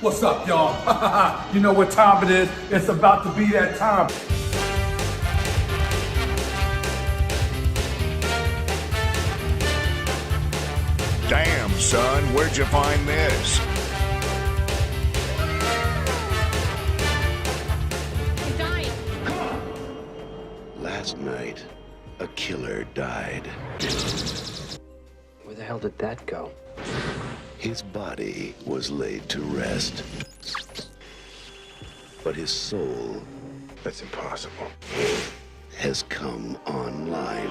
What's up, y'all? You know what time it is? It's about to be that time. Damn, son, where'd you find this? You're dying. Last night, a killer died. Where the hell did that go? His body was laid to rest. But his soul, That's impossible. has come online.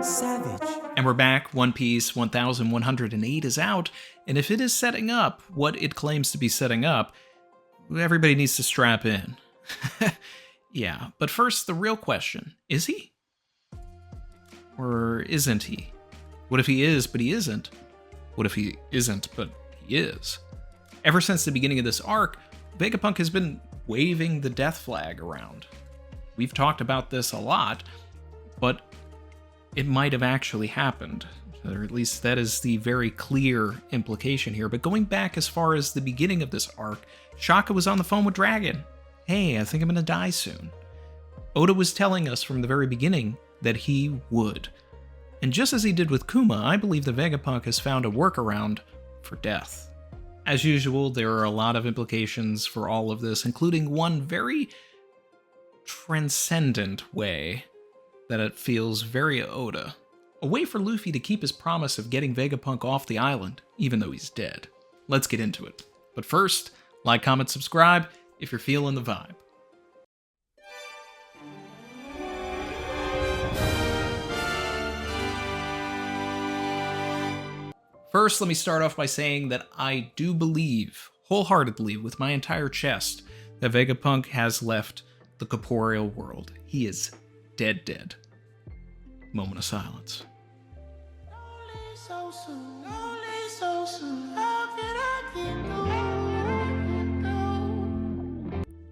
Savage. And we're back. One Piece 1108 is out, and if it is setting up what it claims to be setting up, everybody needs to strap in. Yeah, but first, the real question, is he? Or isn't he? What if he is, but he isn't? What if he isn't, but he is? Ever since the beginning of this arc, Vegapunk has been waving the death flag around. We've talked about this a lot, but it might have actually happened. Or at least that is the very clear implication here. But going back as far as the beginning of this arc, Shaka was on the phone with Dragon. Hey, I think I'm gonna die soon. Oda was telling us from the very beginning that he would. And just as he did with Kuma, I believe that Vegapunk has found a workaround for death. As usual, there are a lot of implications for all of this, including one very transcendent way that it feels very Oda. A way for Luffy to keep his promise of getting Vegapunk off the island, even though he's dead. Let's get into it. But first, like, comment, subscribe if you're feeling the vibe. First, let me start off by saying that I do believe, wholeheartedly, with my entire chest, that Vegapunk has left the corporeal world. He is dead. Moment of silence.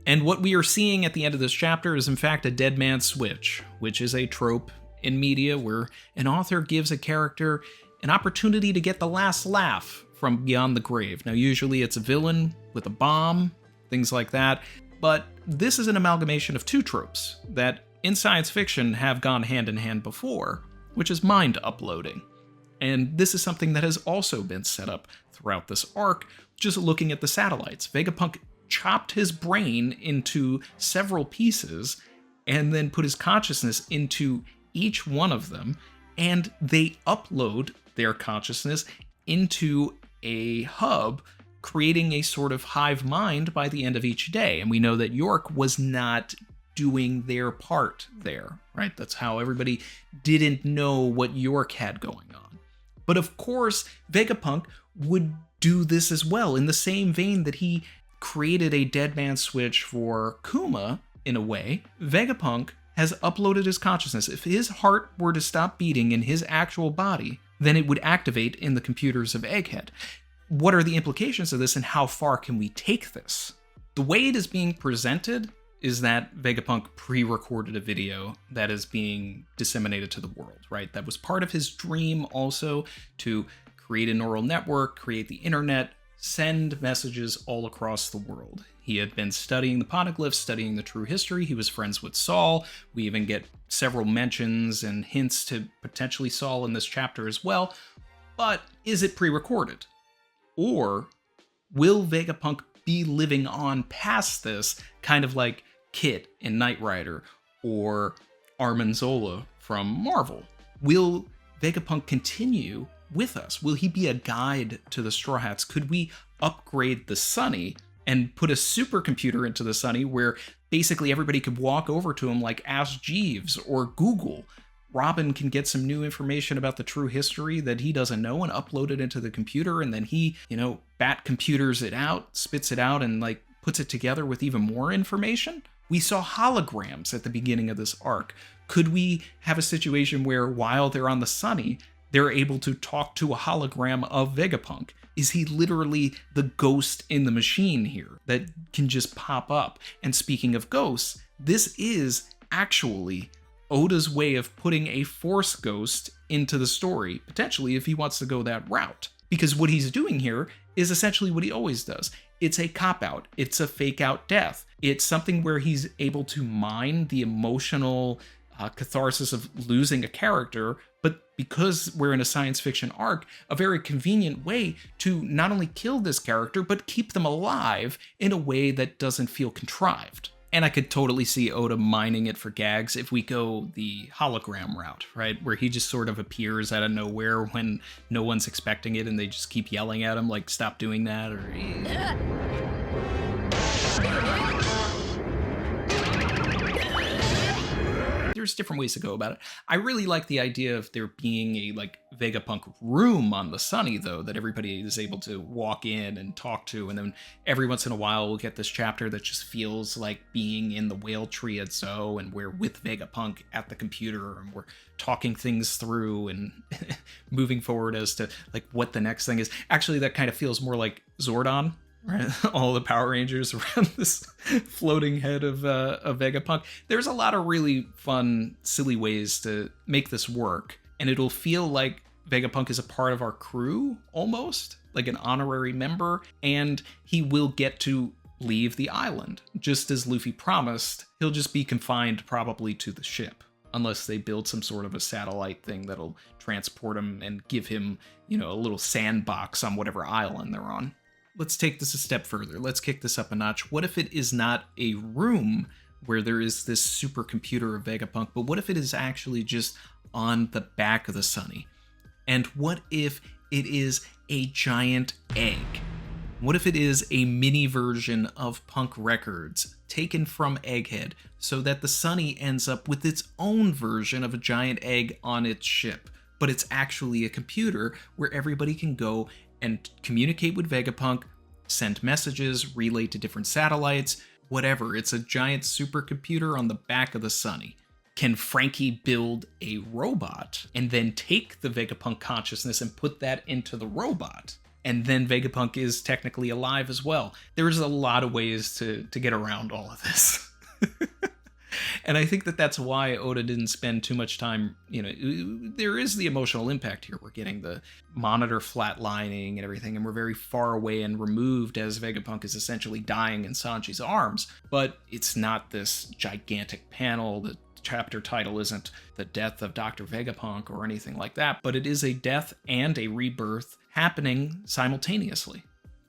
And what we are seeing at the end of this chapter is in fact a dead man switch, which is a trope in media where an author gives a character an opportunity to get the last laugh from beyond the grave. Now usually it's a villain with a bomb, things like that, but this is an amalgamation of two tropes that in science fiction have gone hand in hand before, which is mind uploading. And this is something that has also been set up throughout this arc, just looking at the satellites. Vegapunk chopped his brain into several pieces and then put his consciousness into each one of them, and they upload their consciousness into a hub, creating a sort of hive mind by the end of each day. And we know that York was not doing their part there, right? That's how everybody didn't know what York had going on. But of course, Vegapunk would do this as well, in the same vein that he created a dead man switch for Kuma, in a way. Vegapunk has uploaded his consciousness. If his heart were to stop beating in his actual body, then it would activate in the computers of Egghead. What are the implications of this, and how far can we take this? The way it is being presented is that Vegapunk pre-recorded a video that is being disseminated to the world, right? That was part of his dream also, to create a neural network, create the internet, send messages all across the world. He had been studying the poneglyphs, studying the true history. He was friends with Saul. We even get several mentions and hints to potentially Saul in this chapter as well. But is it pre-recorded? Or will Vegapunk be living on past this, kind of like Kit in Knight Rider or Armin Zola from Marvel? Will Vegapunk continue with us? Will he be a guide to the Straw Hats? Could we upgrade the Sunny and put a supercomputer into the Sunny where basically everybody could walk over to him like Ask Jeeves or Google? Robin can get some new information about the true history that he doesn't know and upload it into the computer, and then he, bat computers it out, spits it out, and puts it together with even more information. We saw holograms at the beginning of this arc. Could we have a situation where while they're on the Sunny, they're able to talk to a hologram of Vegapunk? Is he literally the ghost in the machine here that can just pop up? And speaking of ghosts, this is actually Oda's way of putting a Force ghost into the story, potentially if he wants to go that route. Because what he's doing here is essentially what he always does. It's a cop-out. It's a fake-out death. It's something where he's able to mine the emotional catharsis of losing a character, but because we're in a science fiction arc, a very convenient way to not only kill this character, but keep them alive in a way that doesn't feel contrived. And I could totally see Oda mining it for gags if we go the hologram route, right? Where he just sort of appears out of nowhere when no one's expecting it and they just keep yelling at him like, stop doing that, or... There's different ways to go about it. I really like the idea of there being a like Vegapunk room on the Sunny, though, that everybody is able to walk in and talk to, and then every once in a while we'll get this chapter that just feels like being in the whale tree at Zo, and we're with Vegapunk at the computer, and we're talking things through and moving forward as to like what the next thing is. Actually, that kind of feels more like Zordon. Right? All the Power Rangers around this floating head of Vegapunk. There's a lot of really fun, silly ways to make this work, and it'll feel like Vegapunk is a part of our crew, almost, like an honorary member, and he will get to leave the island. Just as Luffy promised, he'll just be confined probably to the ship, unless they build some sort of a satellite thing that'll transport him and give him, a little sandbox on whatever island they're on. Let's take this a step further. Let's kick this up a notch. What if it is not a room where there is this supercomputer of Vegapunk, but what if it is actually just on the back of the Sunny? And what if it is a giant egg? What if it is a mini version of Punk Records taken from Egghead so that the Sunny ends up with its own version of a giant egg on its ship, but it's actually a computer where everybody can go and communicate with Vegapunk, send messages, relay to different satellites, whatever. It's a giant supercomputer on the back of the Sunny. Can Frankie build a robot and then take the Vegapunk consciousness and put that into the robot? And then Vegapunk is technically alive as well. There's a lot of ways to get around all of this. And I think that that's why Oda didn't spend too much time, there is the emotional impact here. We're getting the monitor flatlining and everything, and we're very far away and removed as Vegapunk is essentially dying in Sanji's arms. But it's not this gigantic panel. The chapter title isn't The Death of Dr. Vegapunk or anything like that, but it is a death and a rebirth happening simultaneously.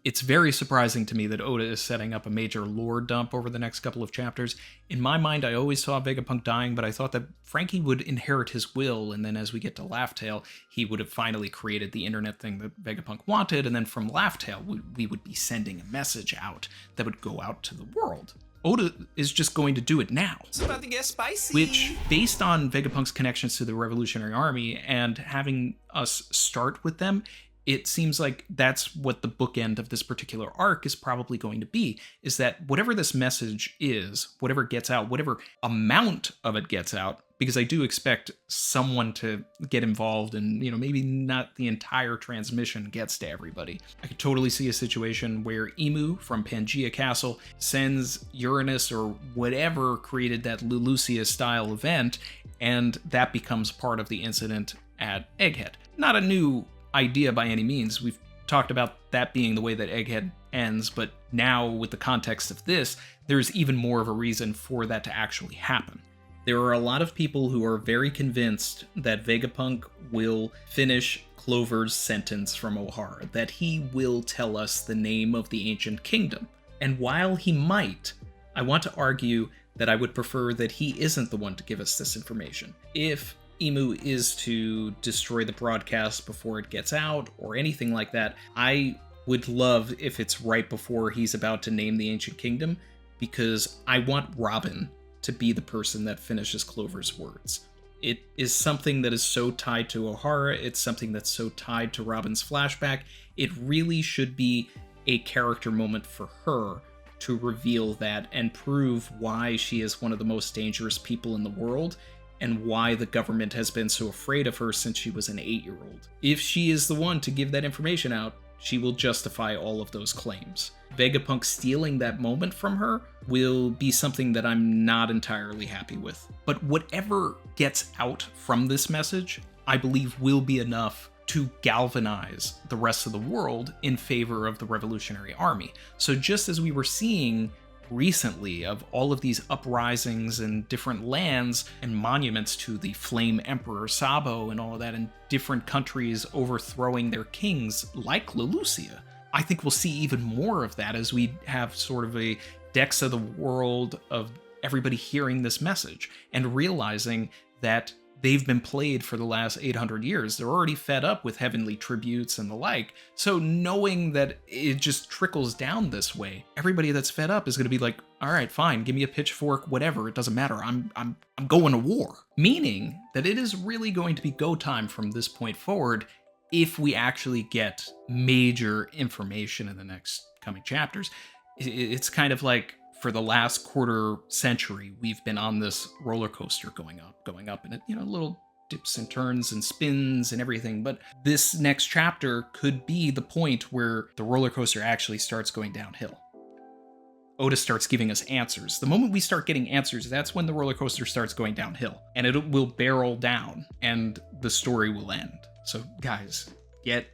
It's very surprising to me that Oda is setting up a major lore dump over the next couple of chapters. In my mind, I always saw Vegapunk dying, but I thought that Frankie would inherit his will, and then as we get to Laugh Tale, he would have finally created the internet thing that Vegapunk wanted, and then from Laugh Tale, we would be sending a message out that would go out to the world. Oda is just going to do it now. It's about to get spicy. Which, based on Vegapunk's connections to the Revolutionary Army and having us start with them, it seems like that's what the bookend of this particular arc is probably going to be, is that whatever this message is, whatever gets out, whatever amount of it gets out, because I do expect someone to get involved and, maybe not the entire transmission gets to everybody. I could totally see a situation where Emu from Pangaea Castle sends Uranus or whatever created that Lulusia style event, and that becomes part of the incident at Egghead. Not a new idea by any means. We've talked about that being the way that Egghead ends, but now with the context of this, there's even more of a reason for that to actually happen. There are a lot of people who are very convinced that Vegapunk will finish Clover's sentence from O'Hara, that he will tell us the name of the ancient kingdom. And while he might, I want to argue that I would prefer that he isn't the one to give us this information. If Emu is to destroy the broadcast before it gets out or anything like that, I would love if it's right before he's about to name the ancient kingdom, because I want Robin to be the person that finishes Clover's words. It is something that is so tied to O'Hara, it's something that's so tied to Robin's flashback, it really should be a character moment for her to reveal that and prove why she is one of the most dangerous people in the world, and why the government has been so afraid of her since she was an 8-year-old. If she is the one to give that information out, she will justify all of those claims. Vegapunk stealing that moment from her will be something that I'm not entirely happy with. But whatever gets out from this message, I believe will be enough to galvanize the rest of the world in favor of the Revolutionary Army. So just as we were seeing recently of all of these uprisings in different lands and monuments to the Flame Emperor Sabo and all of that in different countries overthrowing their kings like Lelucia, I think we'll see even more of that as we have sort of a decks of the world of everybody hearing this message and realizing that they've been played for the last 800 years. They're already fed up with heavenly tributes and the like. So knowing that it just trickles down this way, everybody that's fed up is going to be like, all right, fine, give me a pitchfork, whatever, it doesn't matter. I'm going to war. Meaning that it is really going to be go time from this point forward if we actually get major information in the next coming chapters. It's kind of like, for the last quarter century, we've been on this roller coaster going up, and it, little dips and turns and spins and everything. But this next chapter could be the point where the roller coaster actually starts going downhill. Oda starts giving us answers. The moment we start getting answers, that's when the roller coaster starts going downhill, and it will barrel down, and the story will end. So, guys, get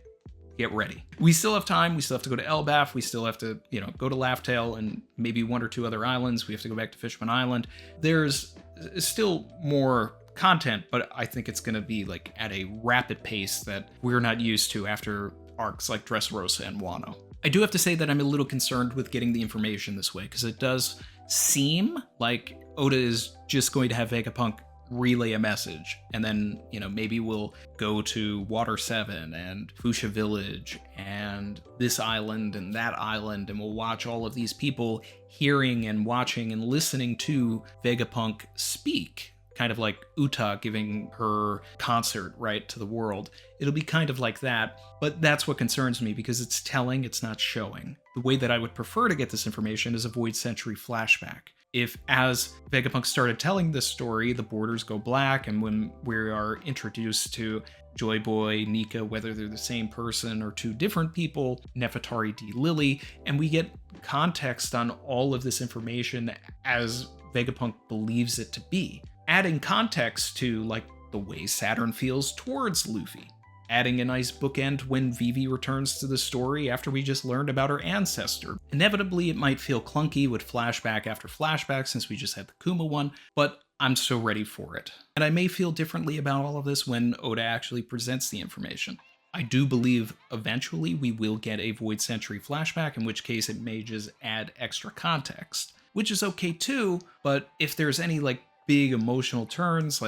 ready. We still have time. We still have to go to Elbaf. We still have to, go to Laughtail and maybe one or two other islands. We have to go back to Fishman Island. There's still more content, but I think it's going to be like at a rapid pace that we're not used to after arcs like Dressrosa and Wano. I do have to say that I'm a little concerned with getting the information this way, because it does seem like Oda is just going to have Vegapunk relay a message, and then maybe we'll go to Water 7 and Fuchsia Village and this island and that island, and we'll watch all of these people hearing and watching and listening to Vegapunk speak, kind of like Uta giving her concert right to the world. It'll be kind of like that, but that's what concerns me, because it's telling, it's not showing. The way that I would prefer to get this information is a Void Century flashback. If, as Vegapunk started telling this story, the borders go black, and when we are introduced to Joy Boy, Nika, whether they're the same person or two different people, Nefertari D. Lily, and we get context on all of this information as Vegapunk believes it to be. Adding context to, like, the way Saturn feels towards Luffy. Adding a nice bookend when Vivi returns to the story after we just learned about her ancestor. Inevitably, it might feel clunky with flashback after flashback since we just had the Kuma one, but I'm so ready for it. And I may feel differently about all of this when Oda actually presents the information. I do believe eventually we will get a Void Century flashback, in which case it may just add extra context, which is okay too, but if there's any big emotional turns,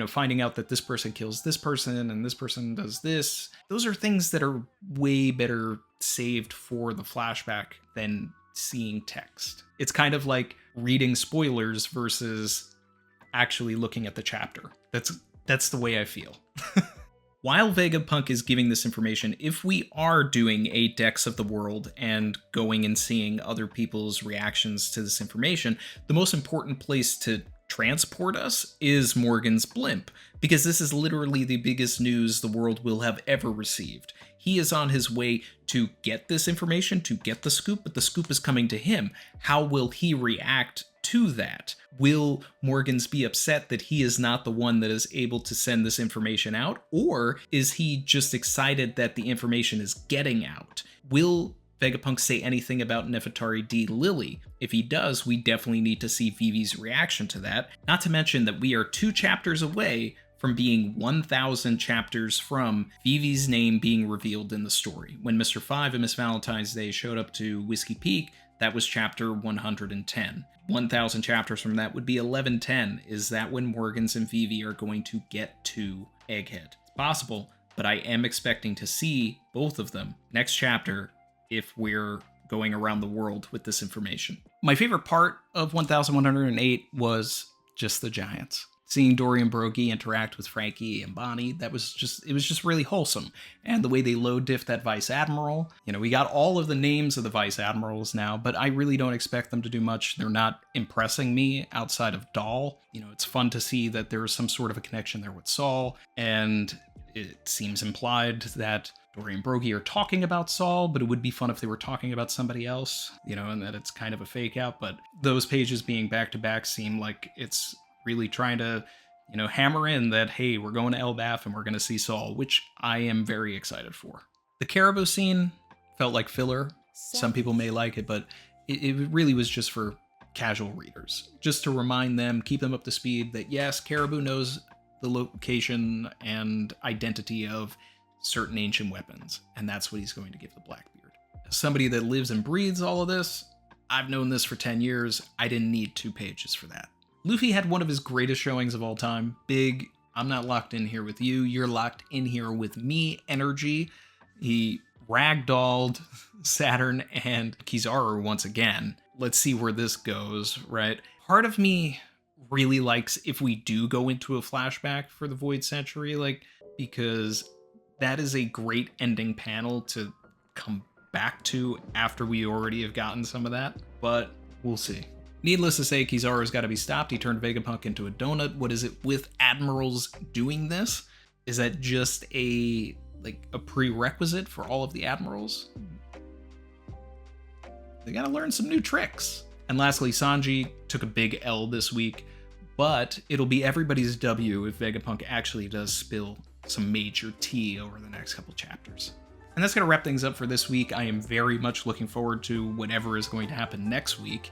finding out that this person kills this person and this person does this, those are things that are way better saved for the flashback than seeing text. It's kind of like reading spoilers versus actually looking at the chapter. That's the way I feel. While Vegapunk is giving this information, if we are doing a Decks of the World and going and seeing other people's reactions to this information, the most important place to transport us is Morgan's blimp, because this is literally the biggest news the world will have ever received. He is on his way to get this information, to get the scoop, but the scoop is coming to him. How will he react to that? Will Morgans be upset that he is not the one that is able to send this information out? Or is he just excited that the information is getting out? Will Vegapunk say anything about Nefertari D. Lily? If he does, we definitely need to see Vivi's reaction to that. Not to mention that we are 2 chapters away from being 1,000 chapters from Vivi's name being revealed in the story. When Mr. 5 and Miss Valentine's Day showed up to Whiskey Peak, that was chapter 110. 1,000 chapters from that would be 1110. Is that when Morgans and Vivi are going to get to Egghead? It's possible, but I am expecting to see both of them next chapter if we're going around the world with this information. My favorite part of 1108 was just the giants. Seeing Dory and Brogy interact with Frankie and Bonnie, it was just really wholesome. And the way they low diff that Vice Admiral, we got all of the names of the Vice Admirals now, but I really don't expect them to do much. They're not impressing me outside of Doll. It's fun to see that there's some sort of a connection there with Saul, and it seems implied that Dory and Brogy are talking about Saul, but it would be fun if they were talking about somebody else, and that it's kind of a fake out. But those pages being back to back seem like it's really trying to you know, hammer in that, hey, we're going to Elbaf and we're going to see Saul, which I am very excited for. The Caribou scene felt like filler. Some people may like it, but it really was just for casual readers, just to remind them, keep them up to speed that yes, Caribou knows the location and identity of certain ancient weapons, and that's what he's going to give the Blackbeard. As somebody that lives and breathes all of this, I've known this for 10 years. I didn't need 2 pages for that. Luffy had one of his greatest showings of all time. Big, I'm not locked in here with you, you're locked in here with me energy. He ragdolled Saturn and Kizaru once again. Let's see where this goes, right? Part of me really likes if we do go into a flashback for the Void Century, like, because that is a great ending panel to come back to after we already have gotten some of that, but we'll see. Needless to say, Kizaru's got to be stopped. He turned Vegapunk into a donut. What is it with admirals doing this? Is that just a prerequisite for all of the admirals? They gotta learn some new tricks. And lastly, Sanji took a big L this week, but it'll be everybody's W if Vegapunk actually does spill some major tea over the next couple chapters. And that's gonna wrap things up for this week. I am very much looking forward to whatever is going to happen next week.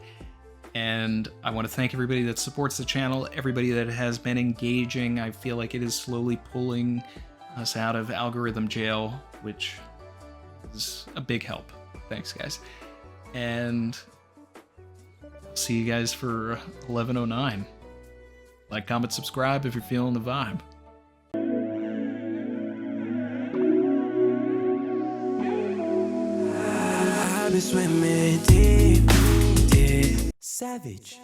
And I want to thank everybody that supports the channel, everybody that has been engaging. I feel like it is slowly pulling us out of algorithm jail, which is a big help. Thanks, guys. And I'll see you guys for 1109. Like, comment, subscribe if you're feeling the vibe. I've been swimming deep, deep. Savage.